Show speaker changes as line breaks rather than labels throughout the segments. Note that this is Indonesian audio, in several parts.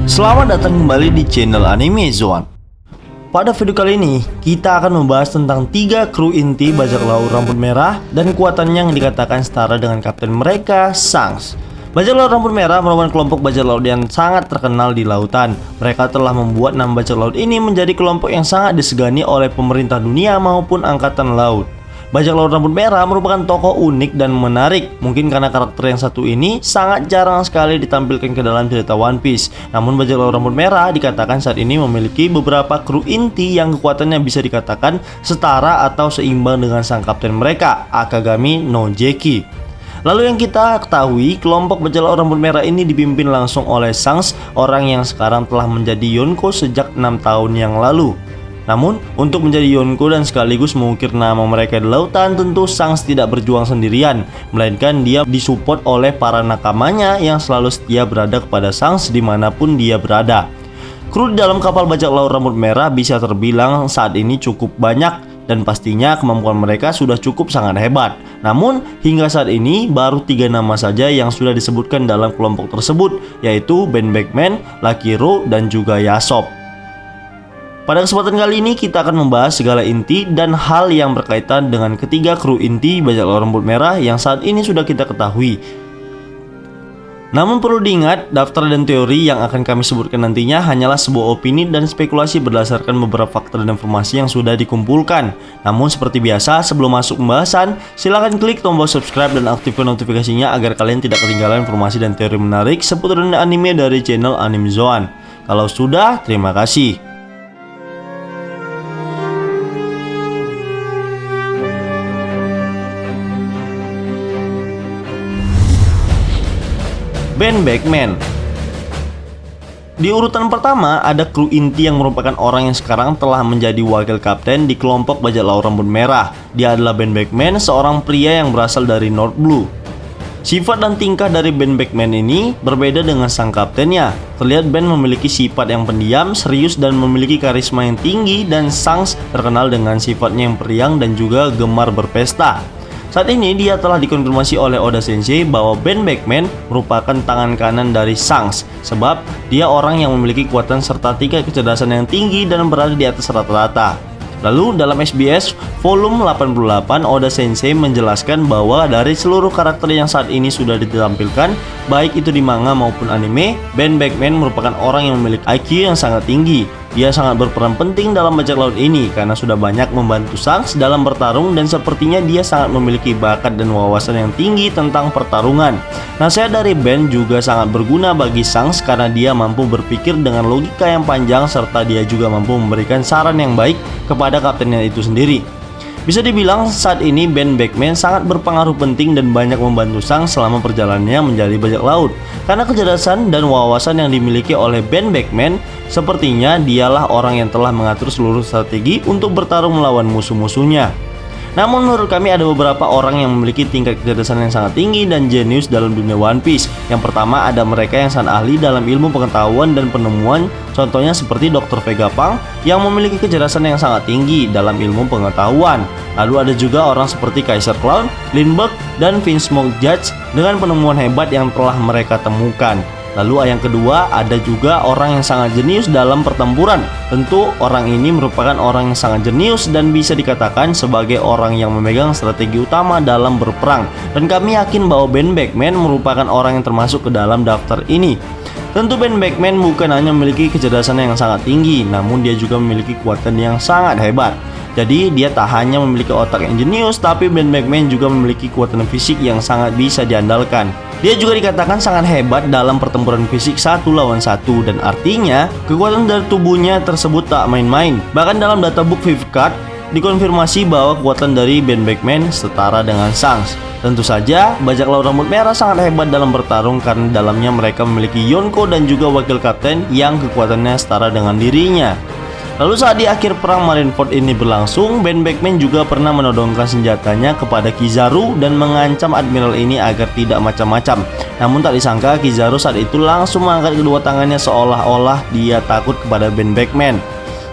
Selamat datang kembali di channel Anime Zone. Pada video kali ini, kita akan membahas tentang 3 kru inti bajak laut rambut merah dan kekuatannya yang dikatakan setara dengan kapten mereka, Shanks. Bajak laut rambut merah merupakan kelompok bajak laut yang sangat terkenal di lautan. Mereka telah membuat 6 bajak laut ini menjadi kelompok yang sangat disegani oleh pemerintah dunia maupun angkatan laut. Bajak laut rambut merah merupakan tokoh unik dan menarik. Mungkin karena karakter yang satu ini sangat jarang sekali ditampilkan ke dalam cerita One Piece. Namun bajak laut rambut merah dikatakan saat ini memiliki beberapa kru inti yang kekuatannya bisa dikatakan setara atau seimbang dengan sang kapten mereka, Akagami no Jeki. Lalu yang kita ketahui, kelompok bajak laut rambut merah ini dipimpin langsung oleh Shanks, orang yang sekarang telah menjadi Yonko sejak 6 tahun yang lalu. Namun, untuk menjadi Yonko dan sekaligus mengukir nama mereka di lautan, tentu Shanks tidak berjuang sendirian, melainkan dia disupport oleh para nakamanya yang selalu setia berada kepada Shanks dimanapun dia berada. Kru di dalam kapal bajak laut rambut merah bisa terbilang saat ini cukup banyak, dan pastinya kemampuan mereka sudah cukup sangat hebat. Namun, hingga saat ini baru 3 nama saja yang sudah disebutkan dalam kelompok tersebut, yaitu Ben Beckman, Lucky Row, dan juga Yasop. Pada kesempatan kali ini kita akan membahas segala inti dan hal yang berkaitan dengan ketiga kru inti bajak laut rambut merah yang saat ini sudah kita ketahui. Namun perlu diingat, daftar dan teori yang akan kami sebutkan nantinya hanyalah sebuah opini dan spekulasi berdasarkan beberapa fakta dan informasi yang sudah dikumpulkan. Namun seperti biasa, sebelum masuk pembahasan, silahkan klik tombol subscribe dan aktifkan notifikasinya agar kalian tidak ketinggalan informasi dan teori menarik seputar anime dari channel Anime Zone. Kalau sudah, terima kasih. Ben Beckman. Di urutan pertama ada kru inti yang merupakan orang yang sekarang telah menjadi wakil kapten di kelompok bajak laut rambut merah. Dia adalah Ben Beckman, seorang pria yang berasal dari North Blue. Sifat dan tingkah dari Ben Beckman ini berbeda dengan sang kaptennya. Terlihat Ben memiliki sifat yang pendiam, serius, dan memiliki karisma yang tinggi, dan Shanks terkenal dengan sifatnya yang periang dan juga gemar berpesta. Saat ini dia telah dikonfirmasi oleh Oda Sensei bahwa Ben Beckman merupakan tangan kanan dari Shanks, sebab dia orang yang memiliki kekuatan serta tingkat kecerdasan yang tinggi dan berada di atas rata-rata. Lalu dalam SBS volume 88, Oda Sensei menjelaskan bahwa dari seluruh karakter yang saat ini sudah ditampilkan, baik itu di manga maupun anime, Ben Beckman merupakan orang yang memiliki IQ yang sangat tinggi. Dia sangat berperan penting dalam bajak laut ini karena sudah banyak membantu Shanks dalam bertarung, dan sepertinya dia sangat memiliki bakat dan wawasan yang tinggi tentang pertarungan. Nasihat dari Ben juga sangat berguna bagi Shanks karena dia mampu berpikir dengan logika yang panjang serta dia juga mampu memberikan saran yang baik kepada kaptennya itu sendiri. Bisa dibilang saat ini Ben Beckman sangat berpengaruh penting dan banyak membantu Shanks selama perjalanannya menjadi bajak laut. Karena kecerdasan dan wawasan yang dimiliki oleh Ben Beckman, sepertinya dialah orang yang telah mengatur seluruh strategi untuk bertarung melawan musuh-musuhnya. Namun menurut kami ada beberapa orang yang memiliki tingkat kecerdasan yang sangat tinggi dan jenius dalam dunia One Piece. Yang pertama ada mereka yang sangat ahli dalam ilmu pengetahuan dan penemuan, contohnya seperti Dr. Vegapunk yang memiliki kecerdasan yang sangat tinggi dalam ilmu pengetahuan. Lalu ada juga orang seperti Kaiser Clown, Lindbergh, dan Vince Smoke Judge dengan penemuan hebat yang telah mereka temukan. Lalu yang kedua ada juga orang yang sangat jenius dalam pertempuran. Tentu orang ini merupakan orang yang sangat jenius dan bisa dikatakan sebagai orang yang memegang strategi utama dalam berperang. Dan kami yakin bahwa Ben Beckman merupakan orang yang termasuk ke dalam daftar ini. Tentu Ben Beckman bukan hanya memiliki kecerdasan yang sangat tinggi, namun dia juga memiliki kekuatan yang sangat hebat. Jadi dia tak hanya memiliki otak yang jenius, tapi Ben Beckman juga memiliki kekuatan fisik yang sangat bisa diandalkan. Dia juga dikatakan sangat hebat dalam pertempuran fisik 1 lawan 1, dan artinya kekuatan dari tubuhnya tersebut tak main-main. Bahkan dalam databook Vivcard dikonfirmasi bahwa kekuatan dari Ben Beckman setara dengan Shanks. Tentu saja bajak laut rambut merah sangat hebat dalam bertarung karena dalamnya mereka memiliki Yonko dan juga wakil kapten yang kekuatannya setara dengan dirinya. Lalu saat di akhir perang Marineford ini berlangsung, Ben Beckman juga pernah menodongkan senjatanya kepada Kizaru dan mengancam admiral ini agar tidak macam-macam. Namun tak disangka Kizaru saat itu langsung mengangkat kedua tangannya seolah-olah dia takut kepada Ben Beckman.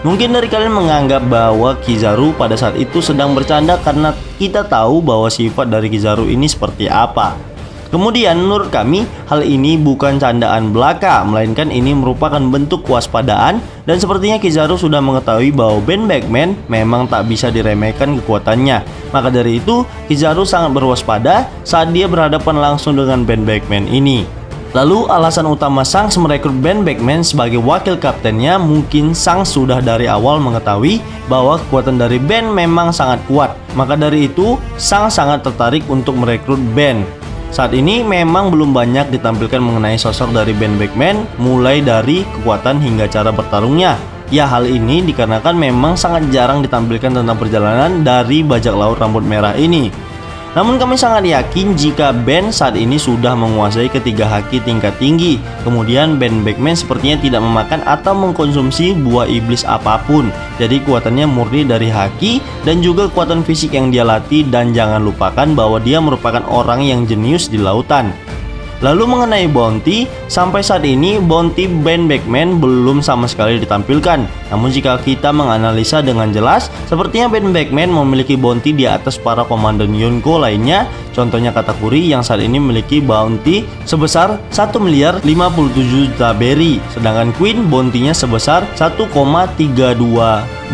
Mungkin dari kalian menganggap bahwa Kizaru pada saat itu sedang bercanda karena kita tahu bahwa sifat dari Kizaru ini seperti apa. Kemudian menurut kami hal ini bukan candaan belaka, melainkan ini merupakan bentuk kewaspadaan, dan sepertinya Kizaru sudah mengetahui bahwa Ben Beckman memang tak bisa diremehkan kekuatannya. Maka dari itu Kizaru sangat berwaspada saat dia berhadapan langsung dengan Ben Beckman ini. Lalu alasan utama Shanks merekrut Ben Beckman sebagai wakil kaptennya, mungkin Shanks sudah dari awal mengetahui bahwa kekuatan dari Ben memang sangat kuat. Maka dari itu Shanks sangat tertarik untuk merekrut Ben. Saat ini memang belum banyak ditampilkan mengenai sosok dari Ben Beckman, mulai dari kekuatan hingga cara bertarungnya. Ya, hal ini dikarenakan memang sangat jarang ditampilkan tentang perjalanan dari bajak laut rambut merah ini. Namun kami sangat yakin jika Ben saat ini sudah menguasai ketiga haki tingkat tinggi. Kemudian Ben Beckman sepertinya tidak memakan atau mengkonsumsi buah iblis apapun. Jadi kekuatannya murni dari haki dan juga kekuatan fisik yang dia latih, dan jangan lupakan bahwa dia merupakan orang yang jenius di lautan. Lalu mengenai bounty, sampai saat ini bounty Ben Beckman belum sama sekali ditampilkan. Namun jika kita menganalisa dengan jelas, sepertinya Ben Beckman memiliki bounty di atas para komandan Yonko lainnya. Contohnya Katakuri yang saat ini memiliki bounty sebesar 1,57 miliar berry, sedangkan Queen bounty-nya sebesar 1,32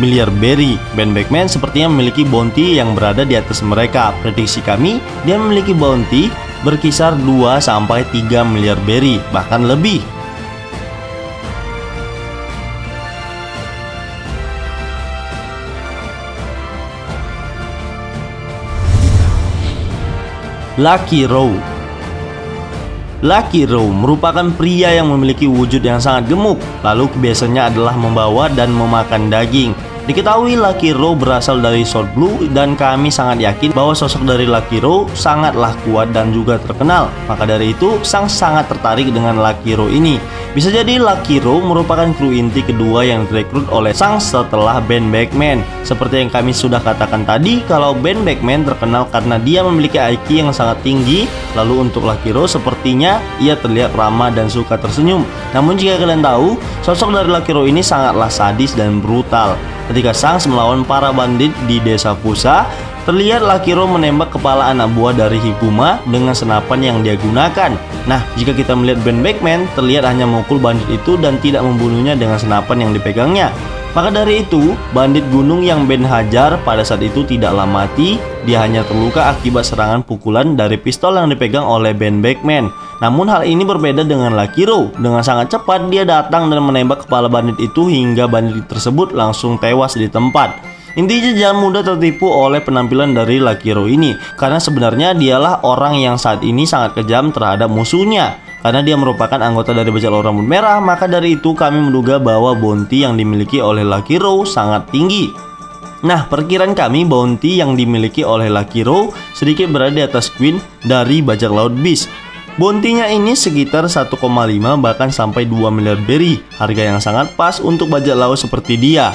miliar berry. Ben Beckman sepertinya memiliki bounty yang berada di atas mereka. Prediksi kami, dia memiliki bounty berkisar 2-3 miliar berry, bahkan lebih. Lucky Row. Lucky Row merupakan pria yang memiliki wujud yang sangat gemuk, lalu kebiasaannya adalah membawa dan memakan daging. Diketahui Lucky Row berasal dari Sword Blue, dan kami sangat yakin bahwa sosok dari Lucky Row sangatlah kuat dan juga terkenal. Maka dari itu Sang sangat tertarik dengan Lucky Row ini. Bisa jadi Lucky Row merupakan kru inti kedua yang direkrut oleh Sang setelah Ben Beckman. Seperti yang kami sudah katakan tadi, kalau Ben Beckman terkenal karena dia memiliki IQ yang sangat tinggi. Lalu untuk Lucky Row sepertinya ia terlihat ramah dan suka tersenyum. Namun jika kalian tahu, sosok dari Lucky Row ini sangatlah sadis dan brutal. Ketika Shanks melawan para bandit di desa Fusa, terlihat Lucky Row menembak kepala anak buah dari Hikuma dengan senapan yang dia gunakan. Nah, jika kita melihat Ben Beckman, terlihat hanya memukul bandit itu dan tidak membunuhnya dengan senapan yang dipegangnya. Maka dari itu, bandit gunung yang Ben hajar pada saat itu tidaklah mati, dia hanya terluka akibat serangan pukulan dari pistol yang dipegang oleh Ben Beckman. Namun hal ini berbeda dengan Lucky Row. Dengan sangat cepat dia datang dan menembak kepala bandit itu hingga bandit tersebut langsung tewas di tempat. Intinya jangan mudah tertipu oleh penampilan dari Lucky Row ini, karena sebenarnya dialah orang yang saat ini sangat kejam terhadap musuhnya. Karena dia merupakan anggota dari bajak laut rambut merah, maka dari itu kami menduga bahwa bounty yang dimiliki oleh Lucky Row sangat tinggi. Nah, perkiraan kami bounty yang dimiliki oleh Lucky Row sedikit berada di atas Queen dari bajak laut Beast. Bounty-nya ini sekitar 1,5 bahkan sampai 2 miliar berry, harga yang sangat pas untuk bajak laut seperti dia.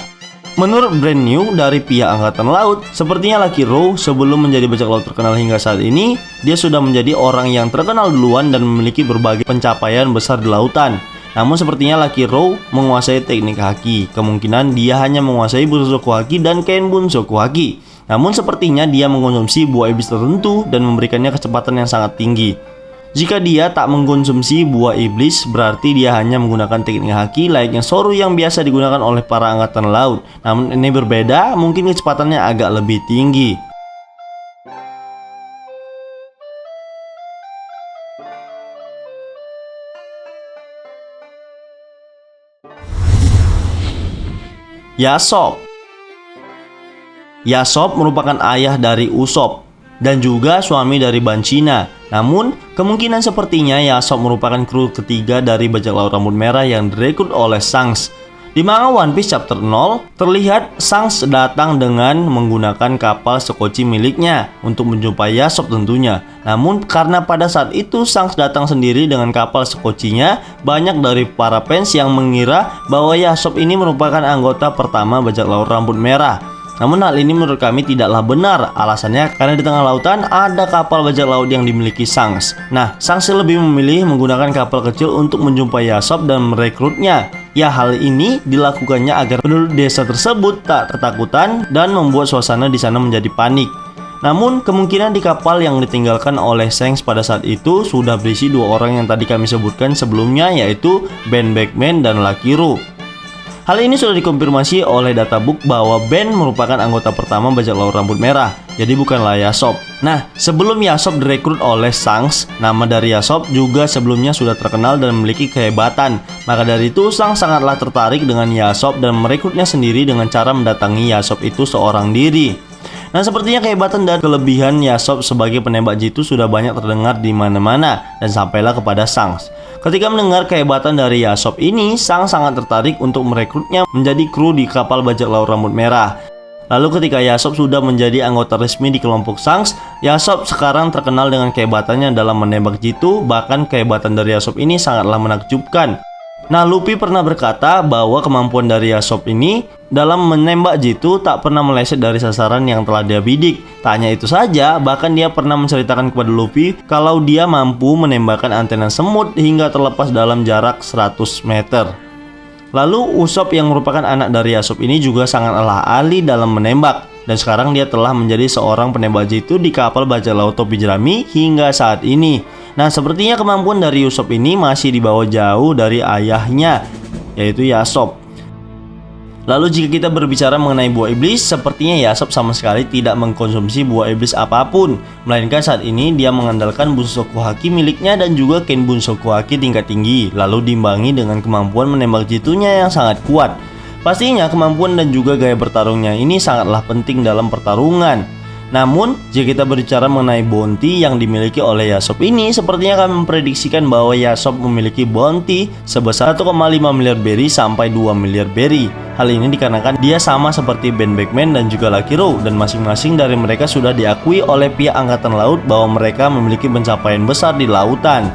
Menurut Brand New dari pihak Angkatan Laut, sepertinya Lucky Row sebelum menjadi bajak laut terkenal hingga saat ini, dia sudah menjadi orang yang terkenal duluan dan memiliki berbagai pencapaian besar di lautan. Namun sepertinya Lucky Row menguasai teknik haki. Kemungkinan dia hanya menguasai Bushoku Haki dan Kenbunsoku Haki. Namun sepertinya dia mengkonsumsi buah iblis tertentu dan memberikannya kecepatan yang sangat tinggi. Jika dia tak mengkonsumsi buah iblis, berarti dia hanya menggunakan teknik haki layaknya Soru yang biasa digunakan oleh para angkatan laut. Namun ini berbeda, mungkin kecepatannya agak lebih tinggi. Yasop. Yasop merupakan ayah dari Usopp dan juga suami dari Banshina. Namun, kemungkinan sepertinya Yasop merupakan kru ketiga dari bajak laut rambut merah yang direkrut oleh Shanks. Di manga One Piece Chapter 0, terlihat Shanks datang dengan menggunakan kapal sekoci miliknya untuk menjumpai Yasop tentunya. Namun, karena pada saat itu Shanks datang sendiri dengan kapal sekocinya, banyak dari para fans yang mengira bahwa Yasop ini merupakan anggota pertama bajak laut rambut merah. Namun hal ini menurut kami tidaklah benar. Alasannya karena di tengah lautan ada kapal bajak laut yang dimiliki Shanks. Nah, Shanks lebih memilih menggunakan kapal kecil untuk menjumpai Yasop dan merekrutnya. Ya, hal ini dilakukannya agar penduduk desa tersebut tak ketakutan dan membuat suasana di sana menjadi panik. Namun kemungkinan di kapal yang ditinggalkan oleh Shanks pada saat itu sudah berisi 2 orang yang tadi kami sebutkan sebelumnya, yaitu Ben Beckman dan Lucky Rowe. Hal ini sudah dikonfirmasi oleh databook bahwa Ben merupakan anggota pertama bajak laut rambut merah, jadi bukanlah Yasopp. Nah, sebelum Yasopp direkrut oleh Shanks, nama dari Yasopp juga sebelumnya sudah terkenal dan memiliki kehebatan. Maka dari itu, Shanks sangatlah tertarik dengan Yasopp dan merekrutnya sendiri dengan cara mendatangi Yasopp itu seorang diri. Nah, sepertinya kehebatan dan kelebihan Yasopp sebagai penembak jitu sudah banyak terdengar di mana-mana dan sampailah kepada Shanks. Ketika mendengar kehebatan dari Yasopp ini, Shanks sangat tertarik untuk merekrutnya menjadi kru di kapal bajak laut rambut merah. Lalu ketika Yasopp sudah menjadi anggota resmi di kelompok Shanks, Yasopp sekarang terkenal dengan kehebatannya dalam menembak jitu, bahkan kehebatan dari Yasopp ini sangatlah menakjubkan. Nah, Luffy pernah berkata bahwa kemampuan dari Yasopp ini dalam menembak jitu tak pernah meleset dari sasaran yang telah dia bidik. Tak hanya itu saja, bahkan dia pernah menceritakan kepada Luffy kalau dia mampu menembakkan antena semut hingga terlepas dalam jarak 100 meter. Lalu Usopp yang merupakan anak dari Yasopp ini juga sangatlah ahli dalam menembak, dan sekarang dia telah menjadi seorang penembak jitu di kapal bajak laut topi jerami hingga saat ini. Nah, sepertinya kemampuan dari Usopp ini masih dibawa jauh dari ayahnya, yaitu Yasopp. Lalu jika kita berbicara mengenai buah iblis, sepertinya Yasopp sama sekali tidak mengkonsumsi buah iblis apapun, melainkan saat ini dia mengandalkan Bunsoku Haki miliknya dan juga Ken Bunsoku Haki tingkat tinggi, lalu diimbangi dengan kemampuan menembak jitunya yang sangat kuat. Pastinya kemampuan dan juga gaya bertarungnya ini sangatlah penting dalam pertarungan. Namun, jika kita berbicara mengenai bounty yang dimiliki oleh Yasopp ini, sepertinya akan memprediksikan bahwa Yasopp memiliki bounty sebesar 1,5 miliar berry sampai 2 miliar berry. Hal ini dikarenakan dia sama seperti Ben Beckman dan juga Lucky Rowe, dan masing-masing dari mereka sudah diakui oleh pihak angkatan laut bahwa mereka memiliki pencapaian besar di lautan.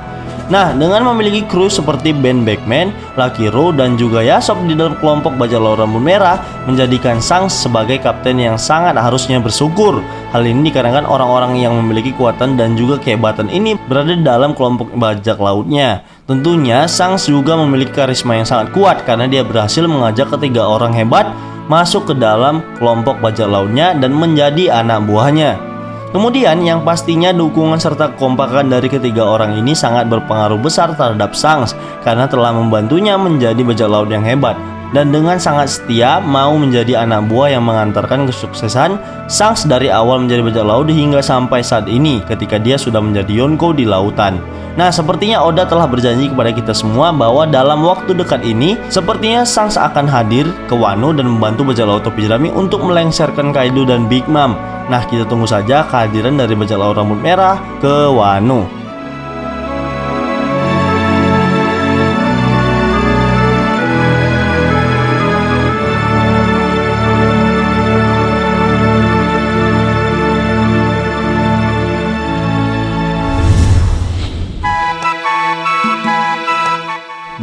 Nah, dengan memiliki kru seperti Ben Beckman, Lucky Rowe, dan juga Yasopp di dalam kelompok bajak laut rambut merah, menjadikan Shanks sebagai kapten yang sangat harusnya bersyukur. Hal ini dikarenakan orang-orang yang memiliki kekuatan dan juga kehebatan ini berada di dalam kelompok bajak lautnya. Tentunya Shanks juga memiliki karisma yang sangat kuat karena dia berhasil mengajak ketiga orang hebat masuk ke dalam kelompok bajak lautnya dan menjadi anak buahnya. Kemudian yang pastinya dukungan serta kekompakan dari ketiga orang ini sangat berpengaruh besar terhadap Shanks karena telah membantunya menjadi bajak laut yang hebat. Dan dengan sangat setia mau menjadi anak buah yang mengantarkan kesuksesan Shanks dari awal menjadi bajak laut hingga sampai saat ini ketika dia sudah menjadi Yonko di lautan. Nah, sepertinya Oda telah berjanji kepada kita semua bahwa dalam waktu dekat ini sepertinya Shanks akan hadir ke Wano dan membantu bajak laut topi jerami untuk melengsarkan Kaido dan Big Mom. Nah, kita tunggu saja kehadiran dari bajak laut rambut merah ke Wano.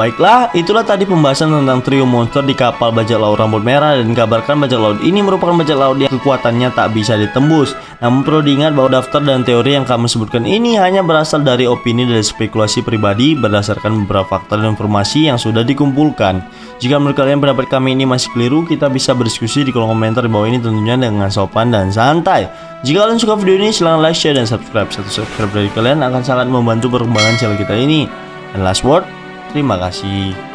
Baiklah, itulah tadi pembahasan tentang trio monster di kapal bajak laut rambut merah, dan dikabarkan bajak laut ini merupakan bajak laut yang kekuatannya tak bisa ditembus. Namun perlu diingat bahwa daftar dan teori yang kami sebutkan ini hanya berasal dari opini dan spekulasi pribadi berdasarkan beberapa fakta dan informasi yang sudah dikumpulkan. Jika menurut kalian pendapat kami ini masih keliru, kita bisa berdiskusi di kolom komentar di bawah ini tentunya dengan sopan dan santai. Jika kalian suka video ini, silahkan like, share, dan subscribe. Satu subscribe dari kalian akan sangat membantu perkembangan channel kita ini. And last word, terima kasih.